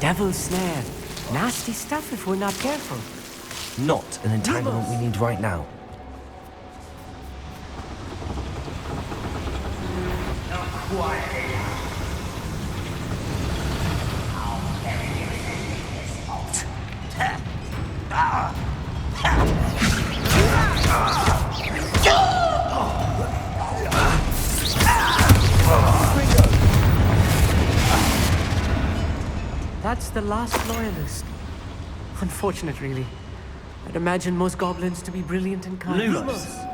devil's snare. Nasty stuff if we're not careful. Not an entanglement we need right now. That's the last loyalist. Unfortunate, really. I'd imagine most goblins to be brilliant and kind. Lumos!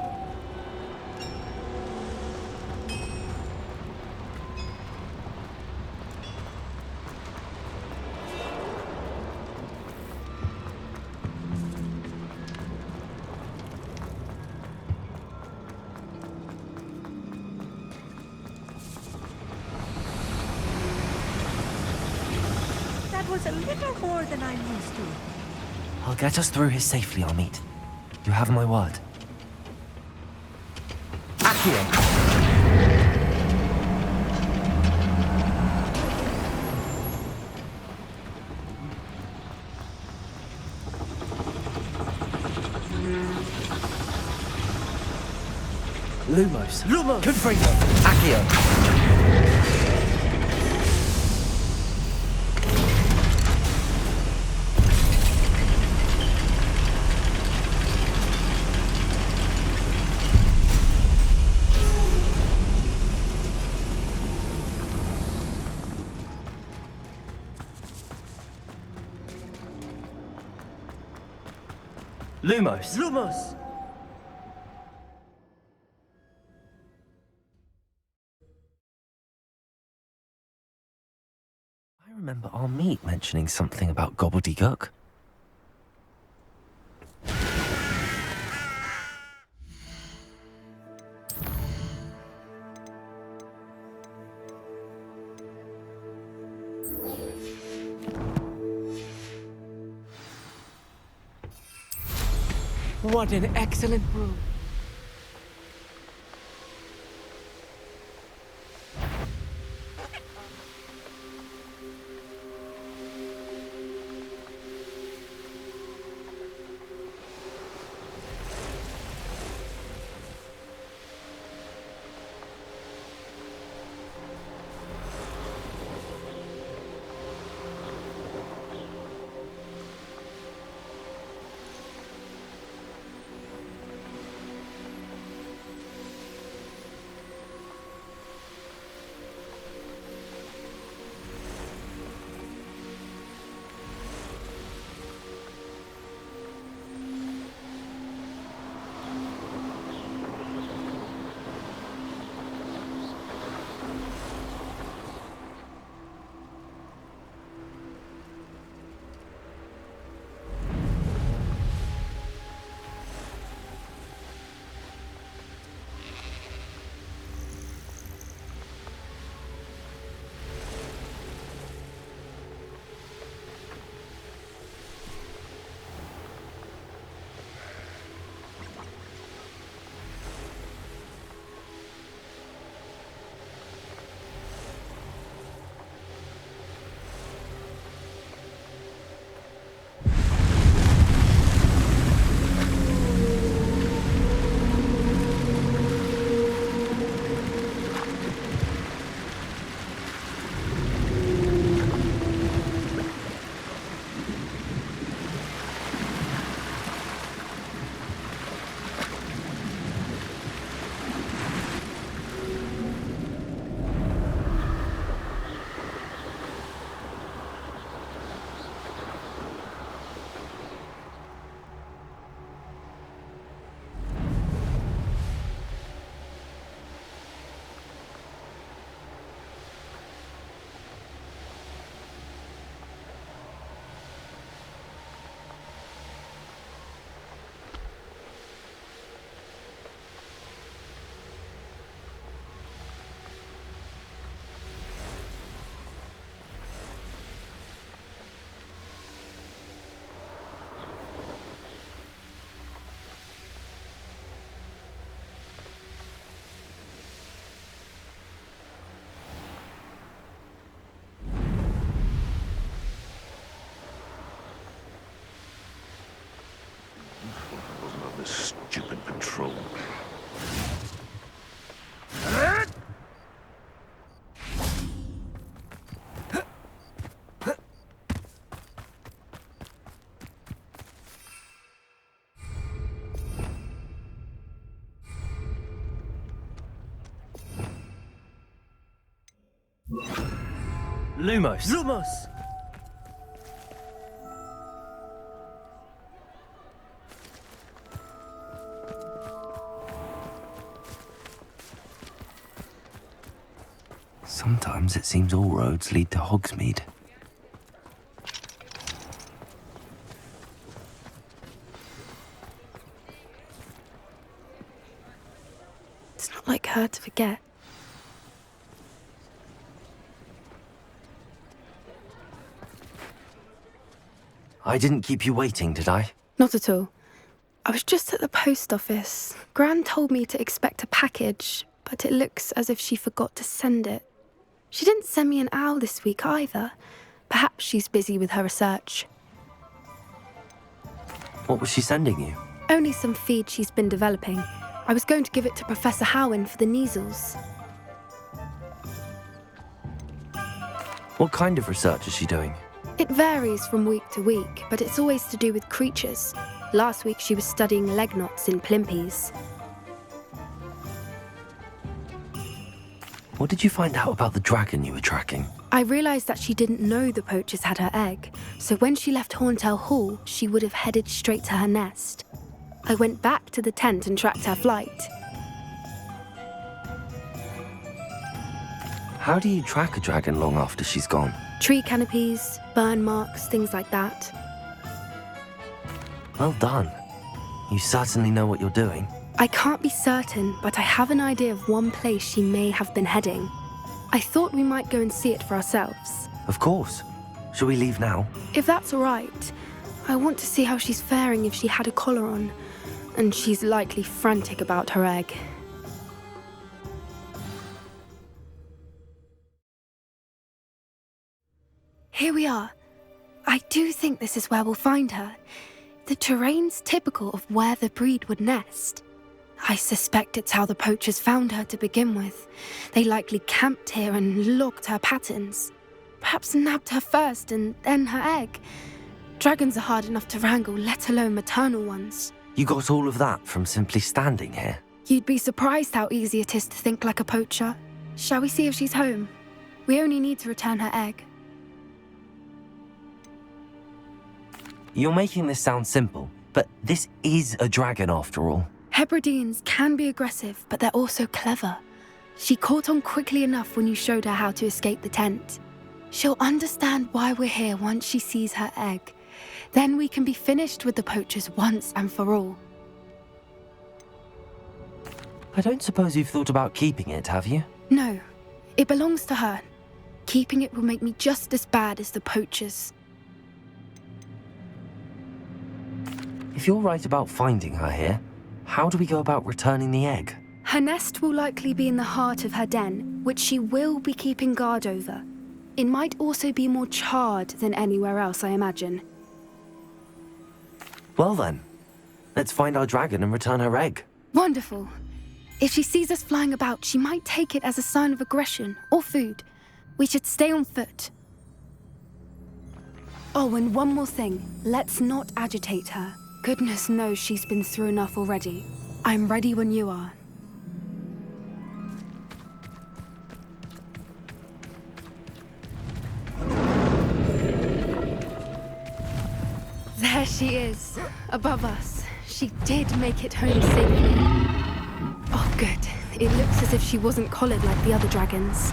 That was a little more than I'm used to. I'll get us through here safely, Amit. You have my word. Accio! Lumos! Lumos! Confringo! Accio! Lumos! Lumos! I remember Amit mentioning something about gobbledygook. What an excellent brew. the stupid patrol. Lumos! Lumos! Sometimes it seems all roads lead to Hogsmeade. It's not like her to forget. I didn't keep you waiting, did I? Not at all. I was just at the post office. Gran told me to expect a package, but it looks as if she forgot to send it. She didn't send me an owl this week either. Perhaps she's busy with her research. What was she sending you? Only some feed she's been developing. I was going to give it to Professor Howin for the measles. What kind of research is she doing? It varies from week to week, but it's always to do with creatures. Last week she was studying leg knots in plimpies. What did you find out about the dragon you were tracking? I realised that she didn't know the poachers had her egg, so when she left Horntail Hall, she would have headed straight to her nest. I went back to the tent and tracked her flight. How do you track a dragon long after she's gone? Tree canopies, burn marks, things like that. Well done. You certainly know what you're doing. I can't be certain, but I have an idea of one place she may have been heading. I thought we might go and see it for ourselves. Of course. Shall we leave now? If that's all right, I want to see how she's faring if she had a collar on, and she's likely frantic about her egg. Here we are. I do think this is where we'll find her. The terrain's typical of where the breed would nest. I suspect it's how the poachers found her to begin with. They likely camped here and logged her patterns. Perhaps nabbed her first and then her egg. Dragons are hard enough to wrangle, let alone maternal ones. You got all of that from simply standing here? You'd be surprised how easy it is to think like a poacher. Shall we see if she's home? We only need to return her egg. You're making this sound simple, but this is a dragon after all. Hebrideans can be aggressive, but they're also clever. She caught on quickly enough when you showed her how to escape the tent. She'll understand why we're here once she sees her egg. Then we can be finished with the poachers once and for all. I don't suppose you've thought about keeping it, have you? No, it belongs to her. Keeping it will make me just as bad as the poachers. If you're right about finding her here, how do we go about returning the egg? Her nest will likely be in the heart of her den, which she will be keeping guard over. It might also be more charred than anywhere else, I imagine. Well then, let's find our dragon and return her egg. Wonderful. If she sees us flying about, she might take it as a sign of aggression or food. We should stay on foot. Oh, and one more thing. Let's not agitate her. Goodness knows she's been through enough already. I'm ready when you are. There she is, above us. She did make it home safely. Oh, good. It looks as if she wasn't collared like the other dragons.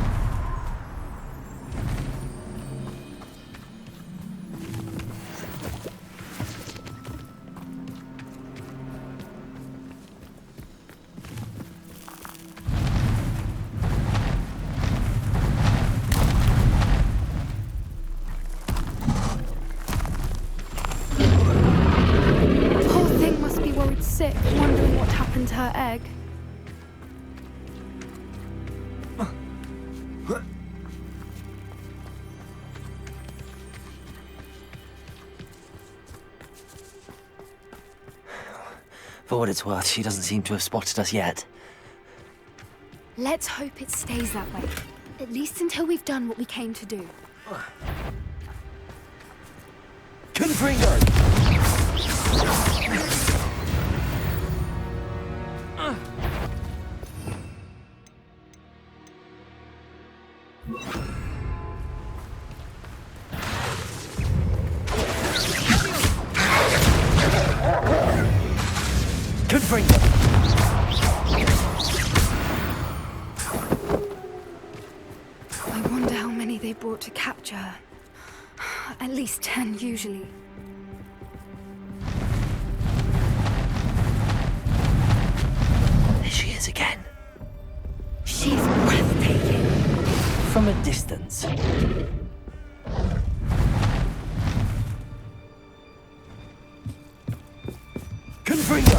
Sick, wondering what happened to her egg. For what it's worth, she doesn't seem to have spotted us yet. Let's hope it stays that way. At least until we've done what we came to do. Confringo! Confringo! I wonder how many they brought to capture her. At least 10 usually. There she is again. She's breathtaking. From a distance. Confringo!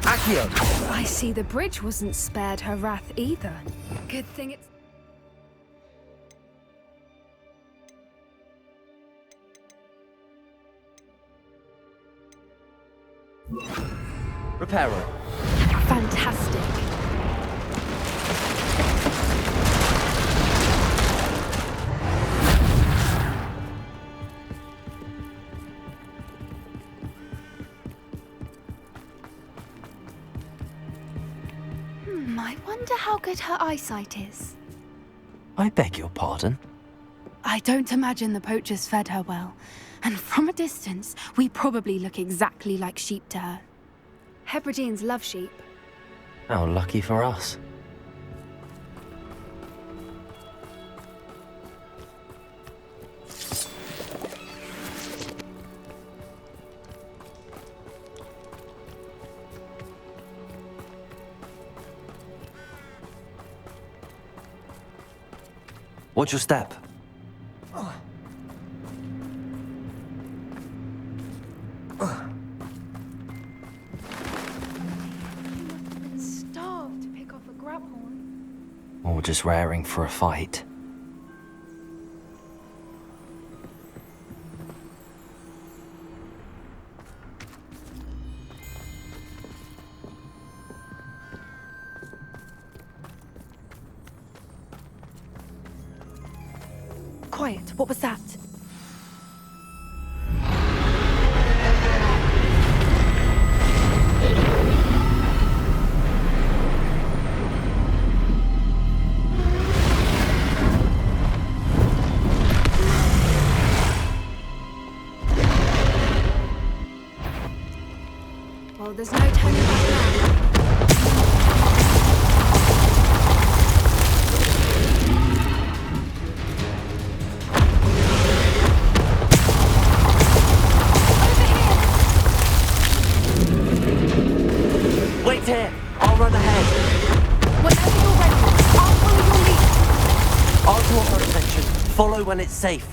Accio! I see the bridge wasn't spared her wrath either. Good thing it's... Reparo. fantastic. I wonder how good her eyesight is. I beg your pardon? I don't imagine the poachers fed her well. And from a distance, we probably look exactly like sheep to her. Hebrideans love sheep. How lucky for us. Watch your step. Starved to pick off a grabhorn. Or just raring for a fight. Quiet, what was that? Well, there's no turning back now. Wait here! I'll run ahead. Whenever you're ready, I'll follow your lead. I'll draw her attention. Follow when it's safe.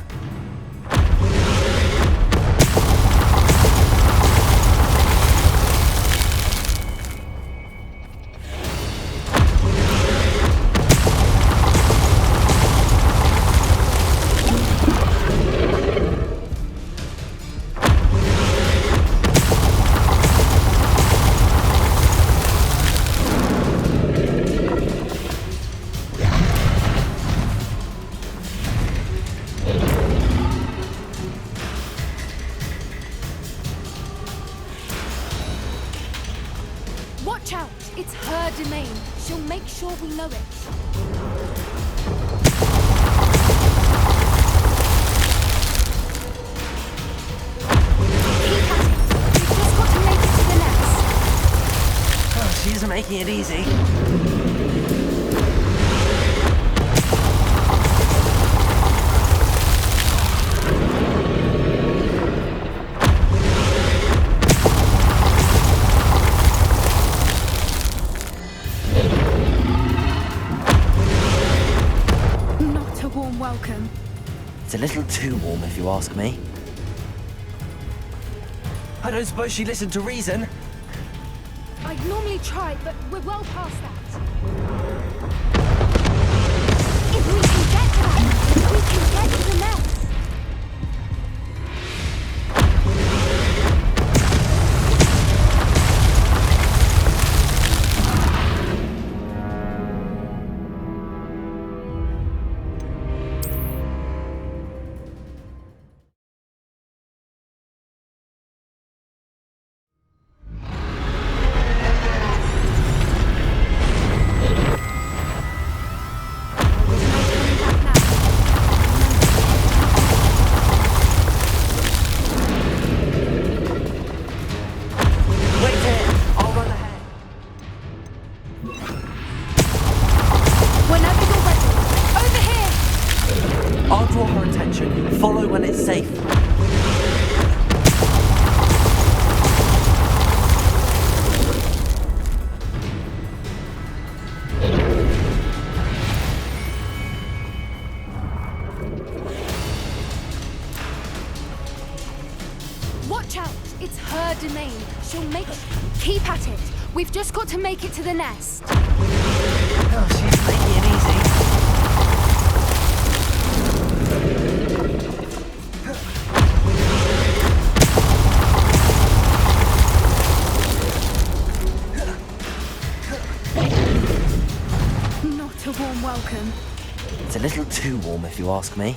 Watch out! It's her domain. She'll make sure we know it. Keep at it. We've just got to make it to the nest. Oh, she isn't making it easy. Not a warm welcome. It's a little too warm, if you ask me. I don't suppose she listened to reason. I'd normally try, but we're well past that. If we can get to that, we can get to the nest. her domain. She'll make... Keep at it. We've just got to make it to the nest. Oh, she's making it easy. Not a warm welcome. It's a little too warm, if you ask me.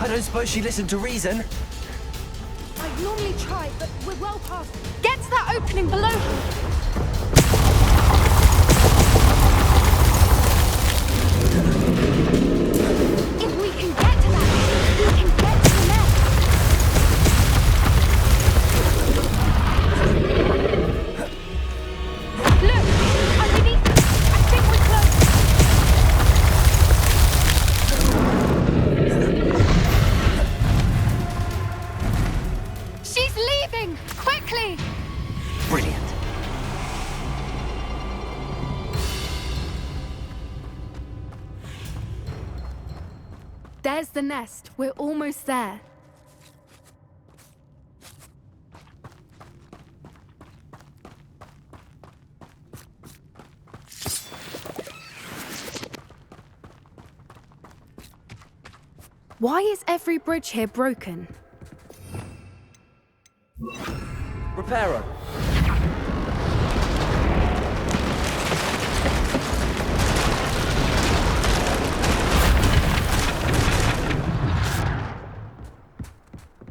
I don't suppose she listened to reason. I'd normally try, but we're well past. Get to that opening below her. If we can get to that, we can get to the nest. Look, underneath us. I think we're close. She's leaving! Quickly! Brilliant. There's the nest. We're almost there. Why is every bridge here broken? Reparo.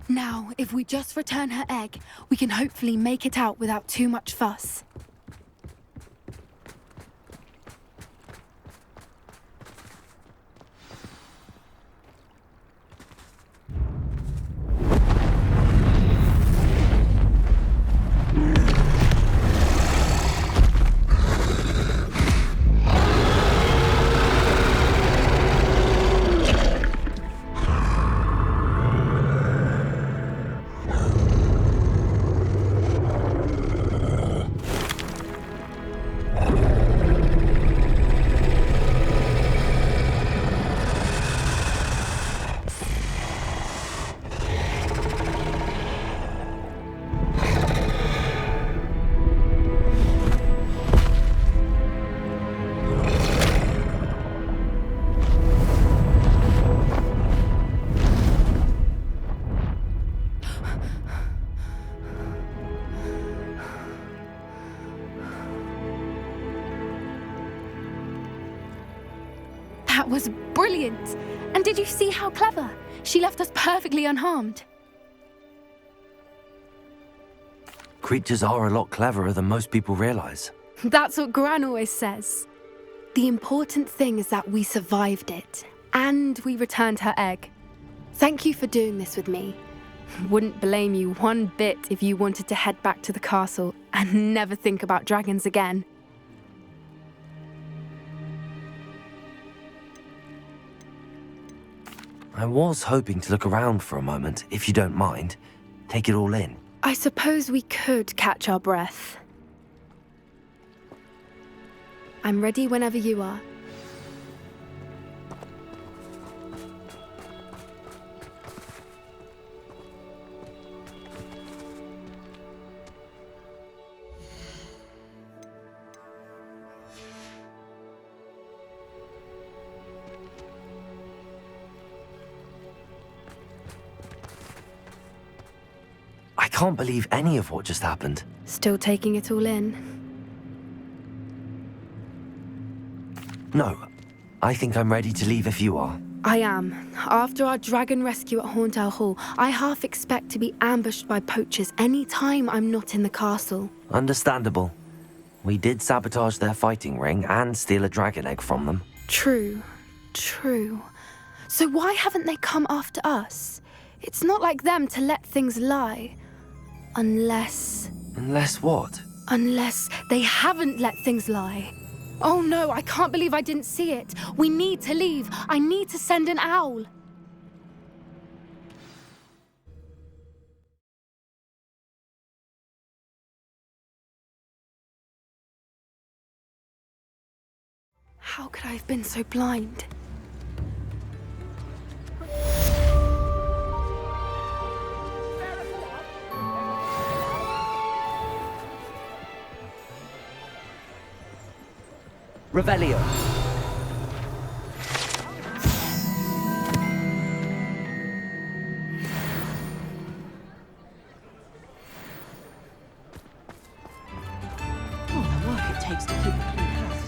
Now, if we just return her egg, we can hopefully make it out without too much fuss. That was brilliant! And did you see how clever? She left us perfectly unharmed. Creatures are a lot cleverer than most people realize. That's what Gran always says. The important thing is that we survived it, and we returned her egg. Thank you for doing this with me. Wouldn't blame you one bit if you wanted to head back to the castle and never think about dragons again. I was hoping to look around for a moment, if you don't mind. Take it all in. I suppose we could catch our breath. I'm ready whenever you are. I can't believe any of what just happened. Still taking it all in? No, I think I'm ready to leave if you are. I am. After our dragon rescue at Hauntow Hall, I half expect to be ambushed by poachers any time I'm not in the castle. Understandable. We did sabotage their fighting ring and steal a dragon egg from them. True. So why haven't they come after us? It's not like them to let things lie. Unless What? Unless they haven't let things lie. Oh no, I can't believe I didn't see it. We need to leave. I need to send an owl. How could I have been so blind? Revelio. Oh, the work it takes to keep a clean house.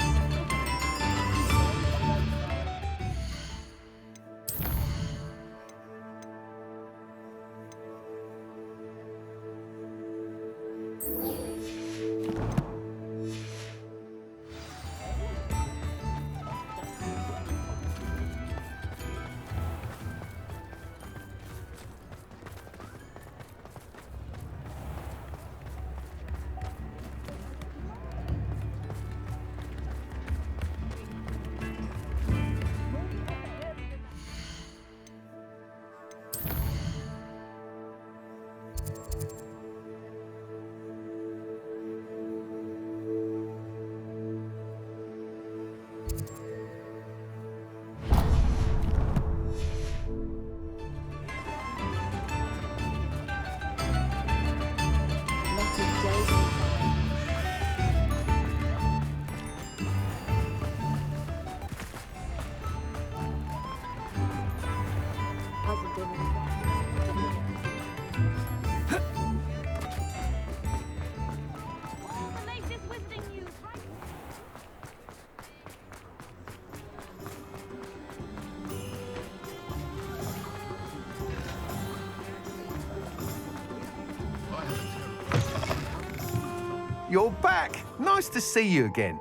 You're back. Nice to see you again.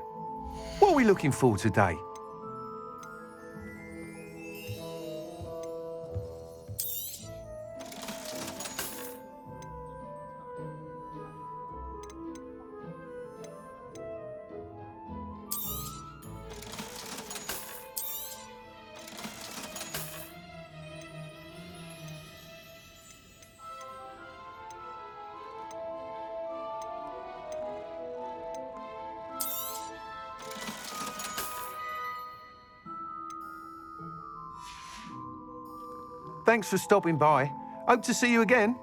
What are we looking for today? Thanks for stopping by. Hope to see you again.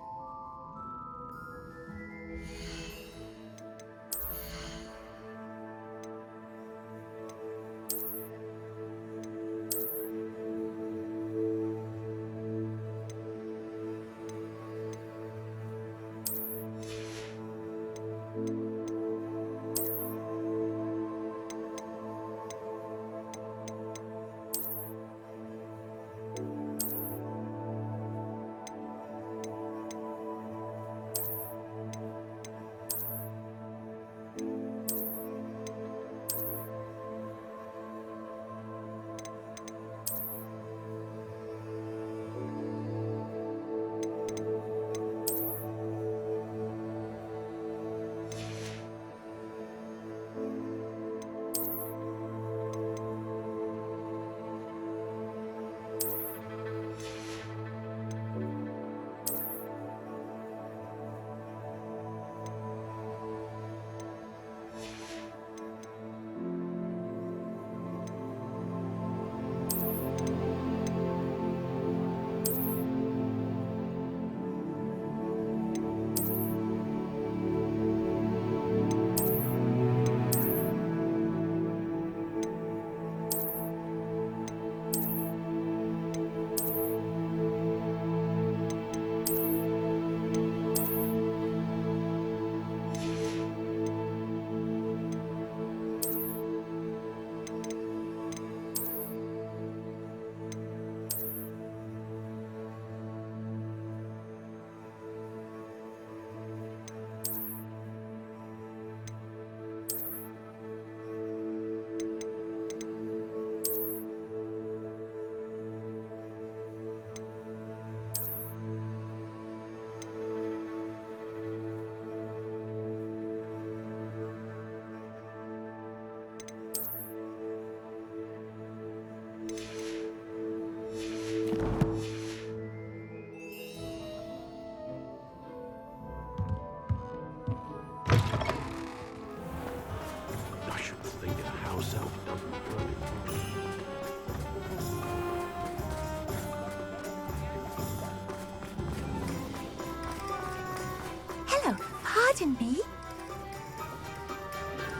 Hello, pardon me.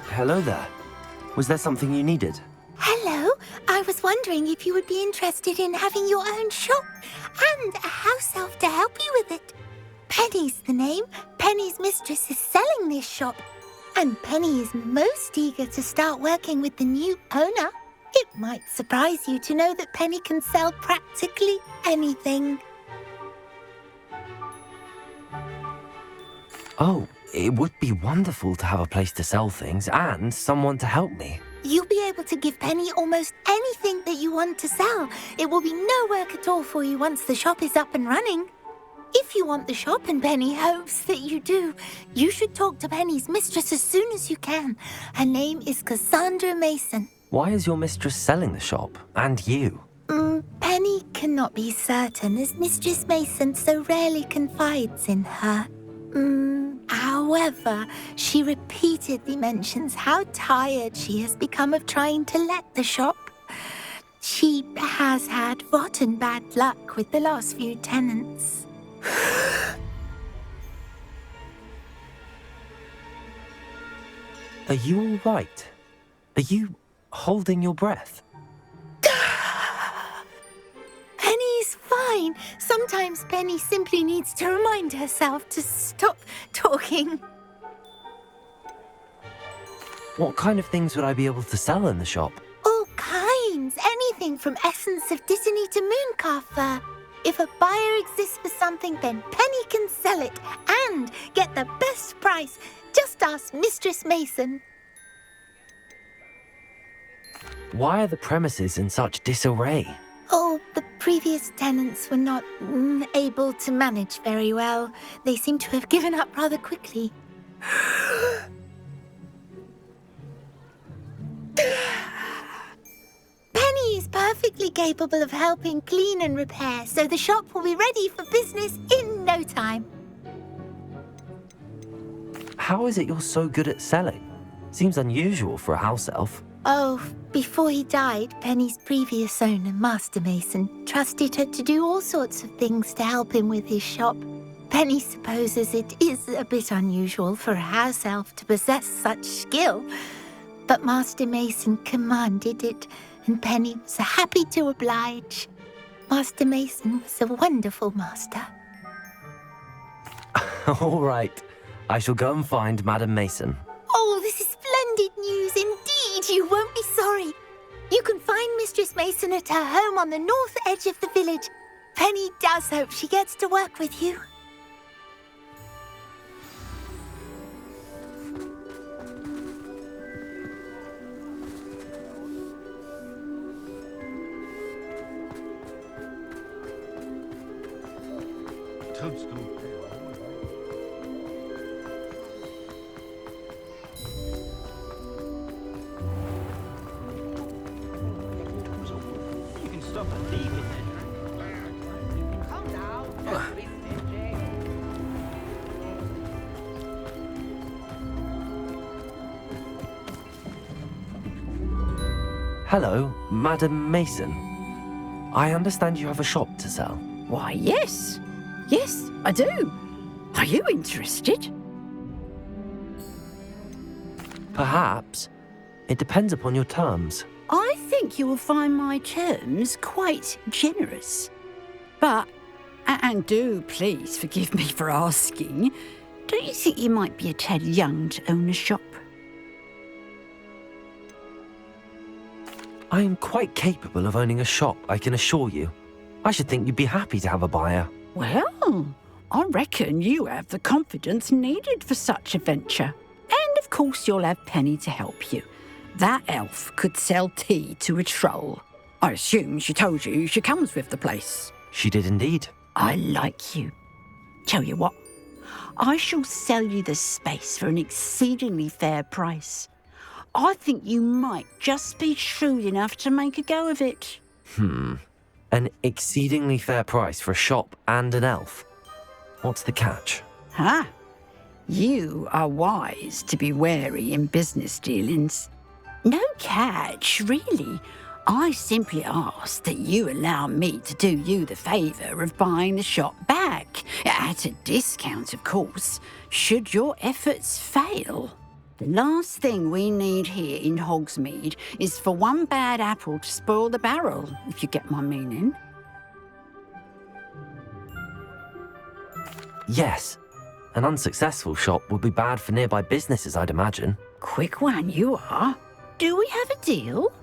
Hello there. Was there something you needed? Hello. I was wondering if you would be interested in having your own shop and a house elf to help you with it. Penny's the name. Penny's mistress is selling this shop. And Penny is most eager to start working with the new owner. It might surprise you to know that Penny can sell practically anything. Oh, it would be wonderful to have a place to sell things and someone to help me. You'll be able to give Penny almost anything that you want to sell. It will be no work at all for you once the shop is up and running. If you want the shop, and Penny hopes that you do, you should talk to Penny's mistress as soon as you can. Her name is Cassandra Mason. Why is your mistress selling the shop? And you? Penny cannot be certain, as Mistress Mason so rarely confides in her. However, she repeatedly mentions how tired she has become of trying to let the shop. She has had rotten bad luck with the last few tenants. Are you all right? Are you holding your breath? Penny's fine. Sometimes Penny simply needs to remind herself to stop talking. What kind of things would I be able to sell in the shop? All kinds. Anything from essence of Disney to mooncalf fur. If a buyer exists for something, then Penny can sell it and get the best price. Just ask Mistress Mason. Why are the premises in such disarray? Oh, the previous tenants were not able to manage very well. They seem to have given up rather quickly. Penny is perfectly capable of helping clean and repair, so the shop will be ready for business in no time. How is it you're so good at selling? Seems unusual for a house elf. Oh, before he died, Penny's previous owner, Master Mason, trusted her to do all sorts of things to help him with his shop. Penny supposes it is a bit unusual for a house elf to possess such skill, but Master Mason commanded it, and Penny was happy to oblige. Master Mason was a wonderful master. All right. I shall go and find Madam Mason. Oh, this is splendid news indeed. You won't be sorry. You can find Mistress Mason at her home on the north edge of the village. Penny does hope she gets to work with you. Hello, Madam Mason. I understand you have a shop to sell. Why, yes. Yes, I do. Are you interested? Perhaps. It depends upon your terms. I think you will find my terms quite generous. But, and do please forgive me for asking, don't you think you might be a tad young to own a shop? I am quite capable of owning a shop, I can assure you. I should think you'd be happy to have a buyer. Well, I reckon you have the confidence needed for such a venture. And of course you'll have Penny to help you. That elf could sell tea to a troll. I assume she told you she comes with the place. She did indeed. I like you. Tell you what, I shall sell you the space for an exceedingly fair price. I think you might just be shrewd enough to make a go of it. An exceedingly fair price for a shop and an elf. What's the catch? Huh? You are wise to be wary in business dealings. No catch, really. I simply ask that you allow me to do you the favour of buying the shop back, at a discount, of course, should your efforts fail. The last thing we need here in Hogsmeade is for one bad apple to spoil the barrel, if you get my meaning. Yes. An unsuccessful shop would be bad for nearby businesses, I'd imagine. Quick one, you are. Do we have a deal?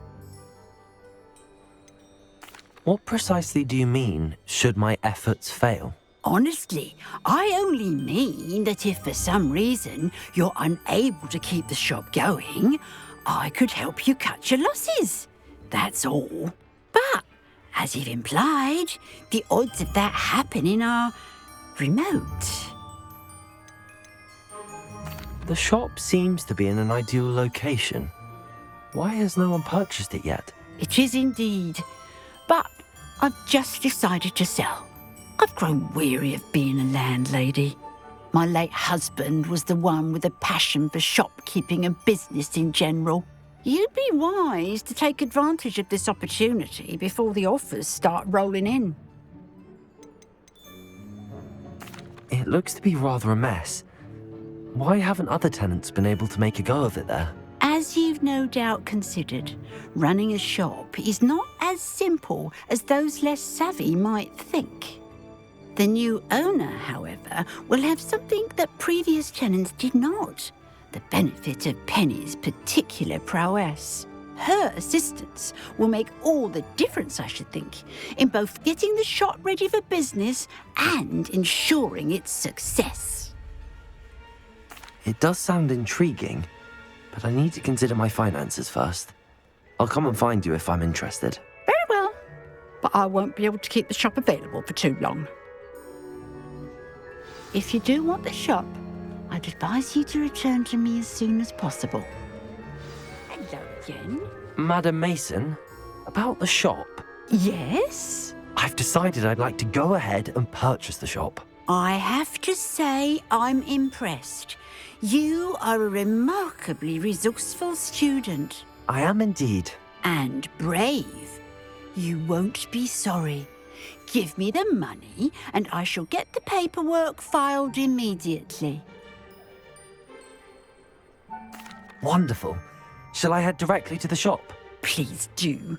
What precisely do you mean, should my efforts fail? Honestly, I only mean that if for some reason you're unable to keep the shop going, I could help you cut your losses. That's all. But, as you've implied, the odds of that happening are remote. The shop seems to be in an ideal location. Why has no one purchased it yet? It is indeed. But I've just decided to sell. I've grown weary of being a landlady. My late husband was the one with a passion for shopkeeping and business in general. You'd be wise to take advantage of this opportunity before the offers start rolling in. It looks to be rather a mess. Why haven't other tenants been able to make a go of it there? As you've no doubt considered, running a shop is not as simple as those less savvy might think. The new owner, however, will have something that previous tenants did not: the benefit of Penny's particular prowess. Her assistance will make all the difference, I should think, in both getting the shop ready for business and ensuring its success. It does sound intriguing, but I need to consider my finances first. I'll come and find you if I'm interested. Very well, but I won't be able to keep the shop available for too long. If you do want the shop, I'd advise you to return to me as soon as possible. Hello again. Madam Mason, about the shop. Yes? I've decided I'd like to go ahead and purchase the shop. I have to say I'm impressed. You are a remarkably resourceful student. I am indeed. And brave. You won't be sorry. Give me the money, and I shall get the paperwork filed immediately. Wonderful. Shall I head directly to the shop? Please do.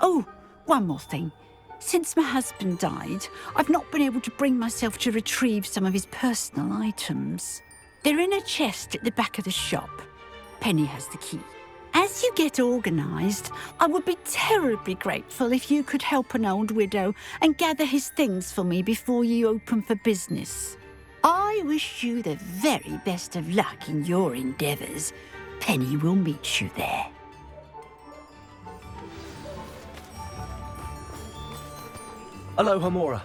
Oh, one more thing. Since my husband died, I've not been able to bring myself to retrieve some of his personal items. They're in a chest at the back of the shop. Penny has the key. As you get organised, I would be terribly grateful if you could help an old widow and gather his things for me before you open for business. I wish you the very best of luck in your endeavours. Penny will meet you there. Hello, Hamora.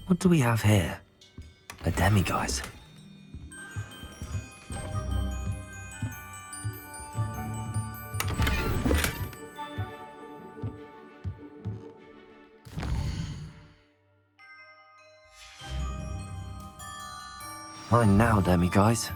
What do we have here? A demiguise. Mine now, demiguise.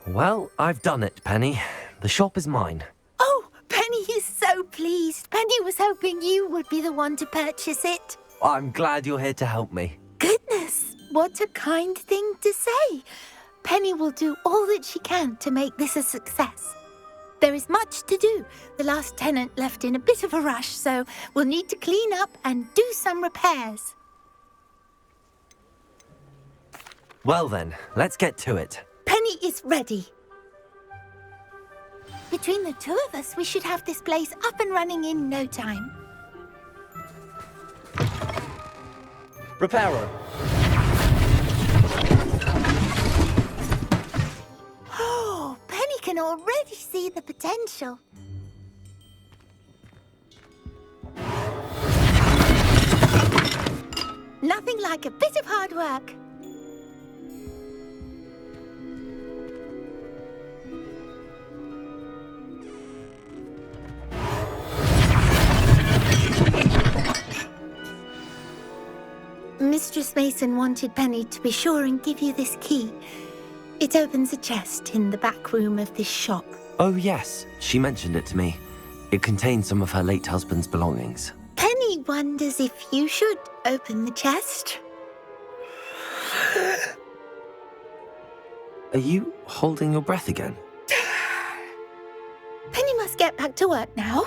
Well, I've done it, Penny. The shop is mine. Oh, Penny is so pleased. Penny was hoping you would be the one to purchase it. I'm glad you're here to help me. Goodness, what a kind thing to say. Penny will do all that she can to make this a success. There is much to do. The last tenant left in a bit of a rush, so we'll need to clean up and do some repairs. Well then, let's get to it. Penny is ready. Between the two of us, we should have this place up and running in no time. Reparo. Oh, Penny can already see the potential. Nothing like a bit of hard work. Mistress Mason wanted Penny to be sure and give you this key. It opens a chest in the back room of this shop. Oh yes, she mentioned it to me. It contains some of her late husband's belongings. Penny wonders if you should open the chest. Are you holding your breath again? Penny must get back to work now.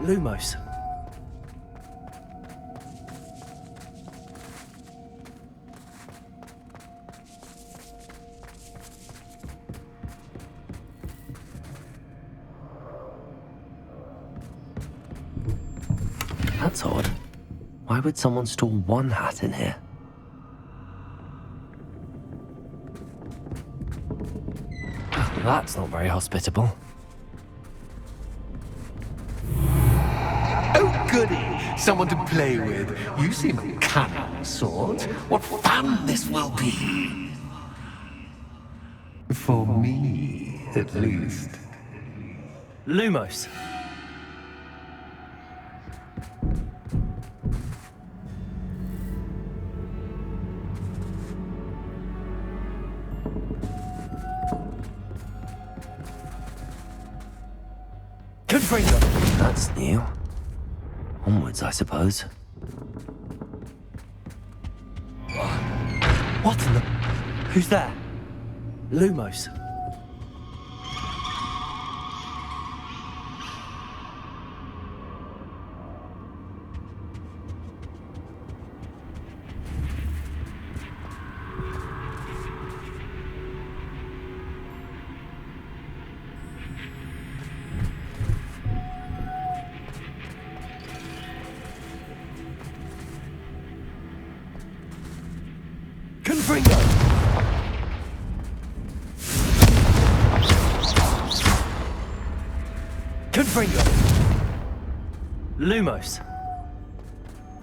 Lumos. That's odd. Why would someone store one hat in here? That's not very hospitable. Oh, goody! Someone to play with. You seem a cunning sort. What fun this will be! For me, at least. Lumos. Confringo. That's new. Onwards, I suppose. What in the... Who's there? Lumos. Confringo! Confringo! Lumos.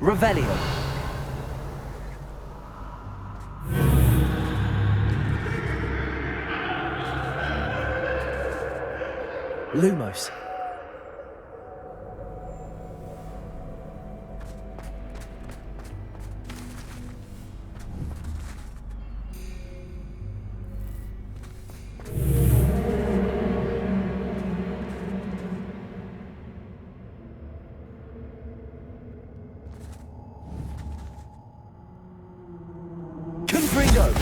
Revelio. Lumos. Confringo!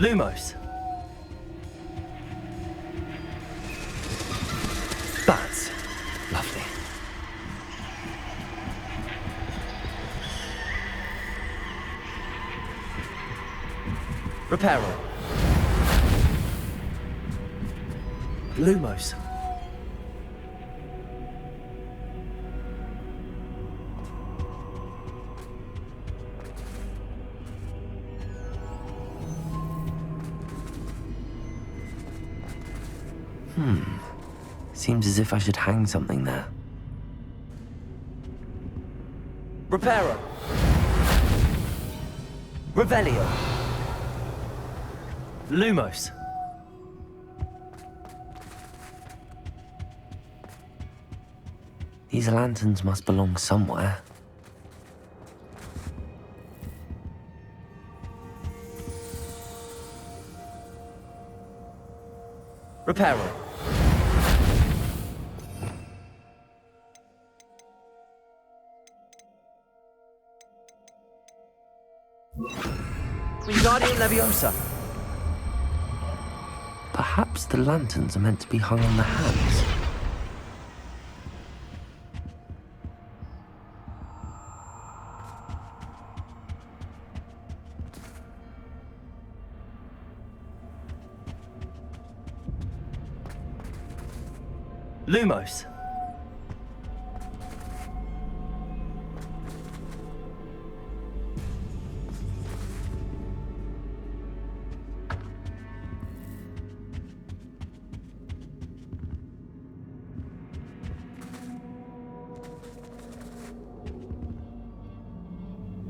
Lumos. Bats. Lovely. Reparo. Lumos. Seems as if I should hang something there. Reparo. Revelio. Lumos. These lanterns must belong somewhere. Reparo. Wingardium Leviosa. Perhaps the lanterns are meant to be hung on the hands. Lumos.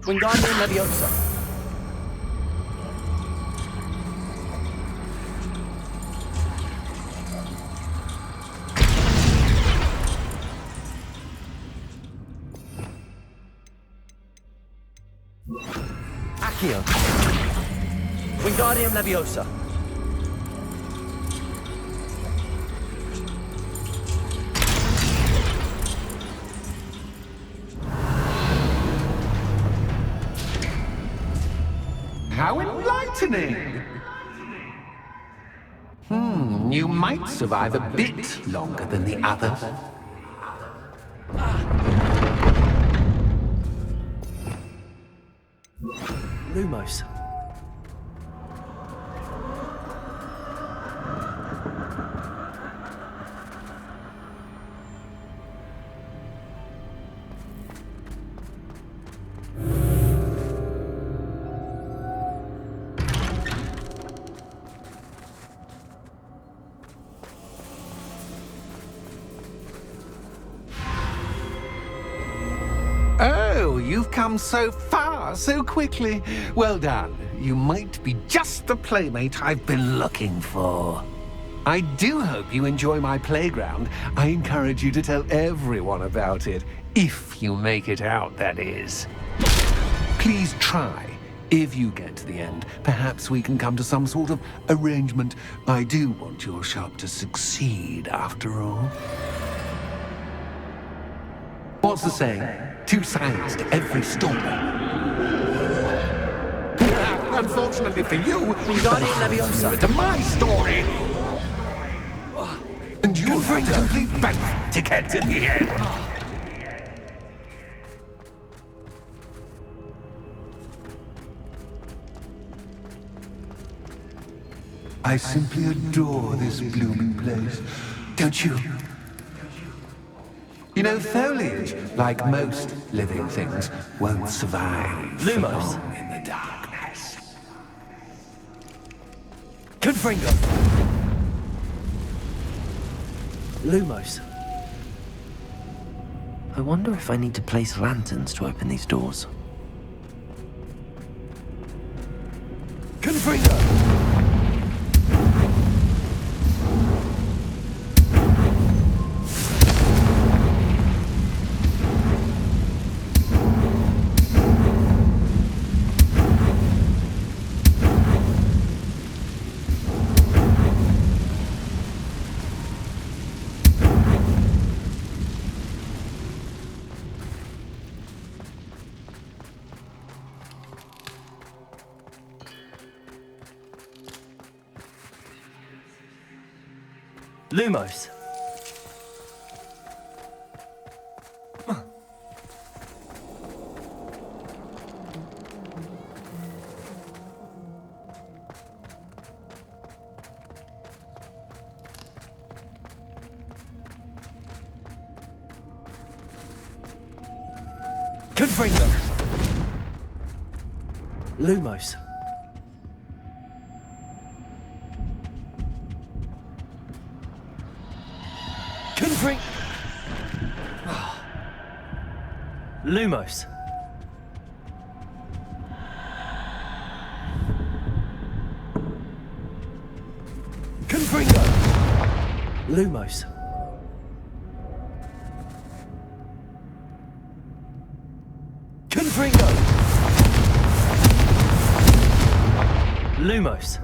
Wingardium Leviosa. Accio. Wingardium Leviosa. How enlightening! You might survive a bit longer than the others. Lumos. Oh, you've come so far so quickly. Well done. You might be just the playmate I've been looking for. I do hope you enjoy my playground. I encourage you to tell everyone about it. If you make it out, that is. Please try. If you get to the end, perhaps we can come to some sort of arrangement. I do want your shop to succeed, after all. What's the saying? Two sides to every story. Unfortunately for you, Wingardium Leviosa. to my story. And you'll have to complete both to get to the end. I simply adore this blooming place, don't you? You know, foliage, like most living things, won't survive for Lumos. long in the darkness. Confringo. Lumos. I wonder if I need to place lanterns to open these doors. Confringo. Lumos. Confringo. Lumos. Confring. Lumos. Confringo. Lumos. Confringo. Lumos.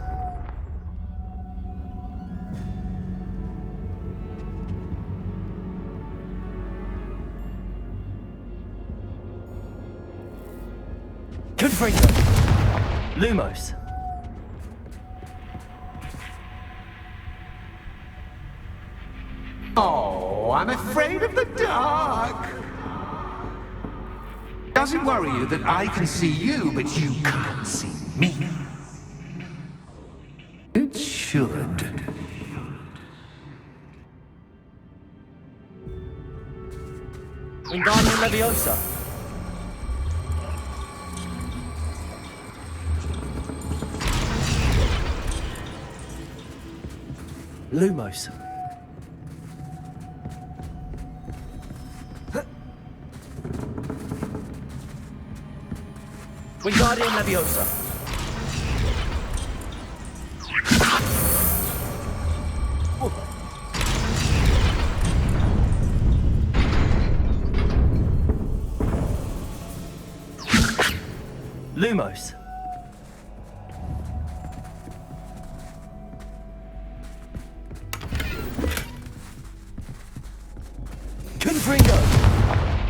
Confringo. Lumos. Oh, I'm afraid of the dark. Does it worry you that I can see you, but you can't see me? It should. Wingardium Leviosa. Lumos. Wingardium Leviosa. Lumos. Confringo.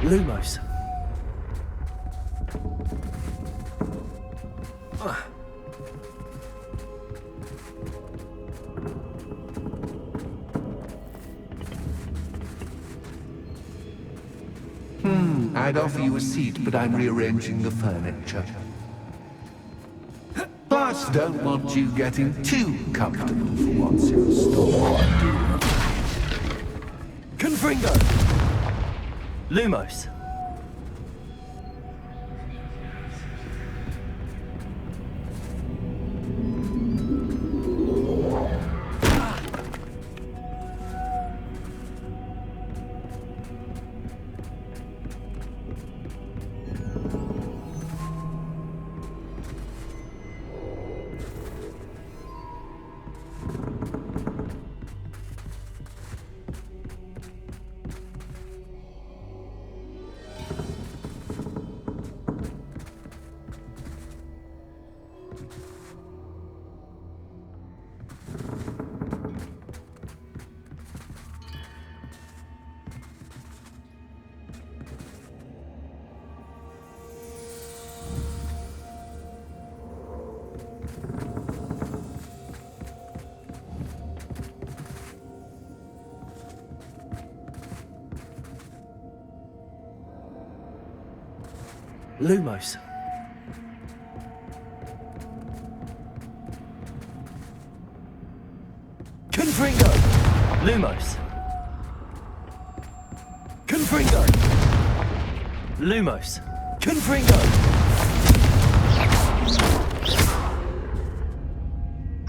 Lumos. I'd offer you a seat, but I'm rearranging the furniture. Plus, don't want you getting too comfortable for what's in store. Confringo. Lumos. Lumos. Confringo. Lumos. Confringo. Lumos. Confringo.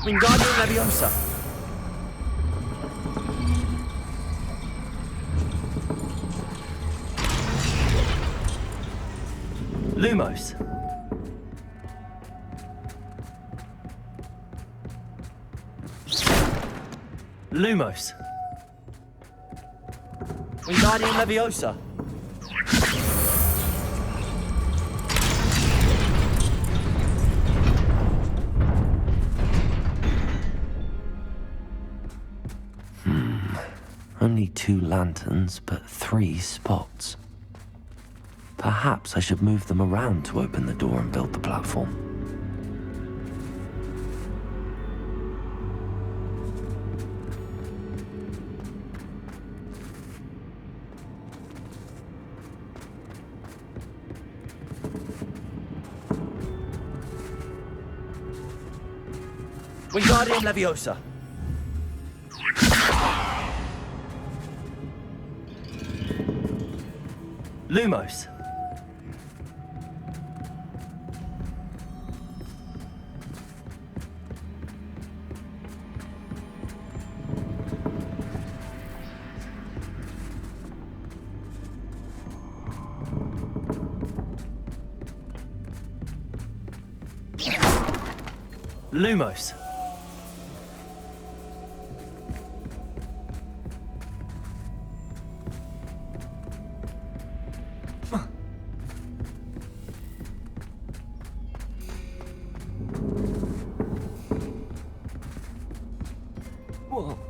Wingardium Leviosa. Lumos. Lumos. Wingardium Leviosa. Only 2 lanterns, but 3 spots. Perhaps I should move them around to open the door and build the platform. Wingardium Leviosa. Lumos. Lumos. Whoa.